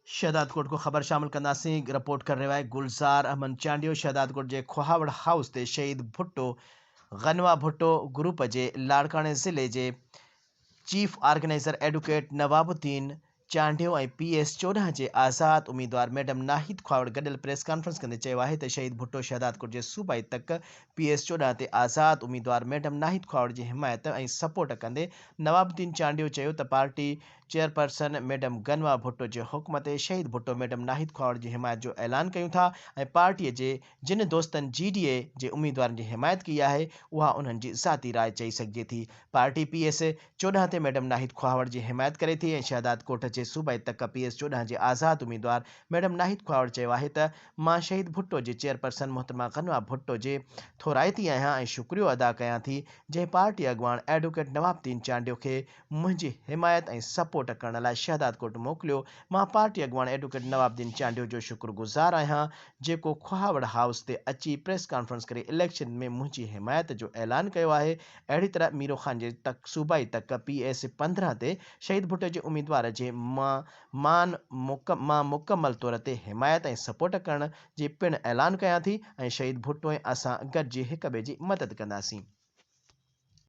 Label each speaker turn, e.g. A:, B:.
A: शहदाद कोट को खबर शामिल कंदासीं। रिपोर्ट कर रहा है गुलजार अहमद चांडियो। शहदाद कोट के खोहावड़ हाउस ते शहीद भुट्टो गनवा भुट्टो ग्रुप जे लाड़काने ज़िले जे चीफ ऑर्गेनाइज़र एडवोकेट नवाबुद्दीन चांडियो ऐं PS-14 जे आज़ाद उम्मीदवार मैडम नाहिद ख्वावड़ गॾियल प्रेस कॉन्फ्रेंस कंदे चयो आहे त शहीद भुट्टो शहदाद कोट जे सूबाई तक PS-14 ते आज़ाद उम्मीदवार मैडम नाहिद ख्वावड़ जी हिमायत ऐं सपोर्ट कंदे। नवाबुद्दीन चांडियो चयो त पार्टी चेयरपर्सन मैडम गनवा भुट्टो जे हुक्म ते शहीद भुट्टो मैडम नाहिद ख्वावड़ जी हिमायत जो ऐलान कयूं था ऐं पार्टीअ जे जिन दोस्तनि GDA जे उम्मीदवारनि जी हिमायत की आहे उहा उन्हनि जी ज़ाती राय चई सघिजे थी। पार्टी PS-14 ते मैडम नाहिद ख्वावड़ जी हिमायत करे थी ऐं शहदाद कोट जे सूबाई तक PS-14 जे आज़ाद उम्मीदवार मैडम नाहिद ख्वावड़ चयो आहे त मां शहीद भुट्टो जे चेयरपर्सन मोहतरमा गनवा भुट्टो जे थोराइती आहियां ऐं शुक्रियो अदा कयां थी जंहिं पार्टी अॻवान एडवोकेट नवाबुद्दीन चांडियो खे मुंहिंजी हिमायत ऐं सपोर्ट करण लाइ शहदाद कोट मोकिलियो। मां पार्टी अॻवान एडवोकेट नवाबुद्दीन चांडियो जो शुक्रगुज़ार आहियां जेको खोहावड़ हाउस ते अची प्रेस कॉन्फ्रेंस करे इलेक्शन में मुंहिंजी हिमायत जो ऐलान कयो आहे। अहिड़ी तरह मीरो ख़ान जे सूबाई तक PS-15 ते शहीद भुट्टो जे उम्मीदवार जे मां मुकमल तौर ते हिमायत ऐं सपोर्ट करण जी पिणु ऐलान कयां थी ऐं शहीद भुट्टो ऐं असां गॾिजी हिक ॿिए जी मदद कंदासीं।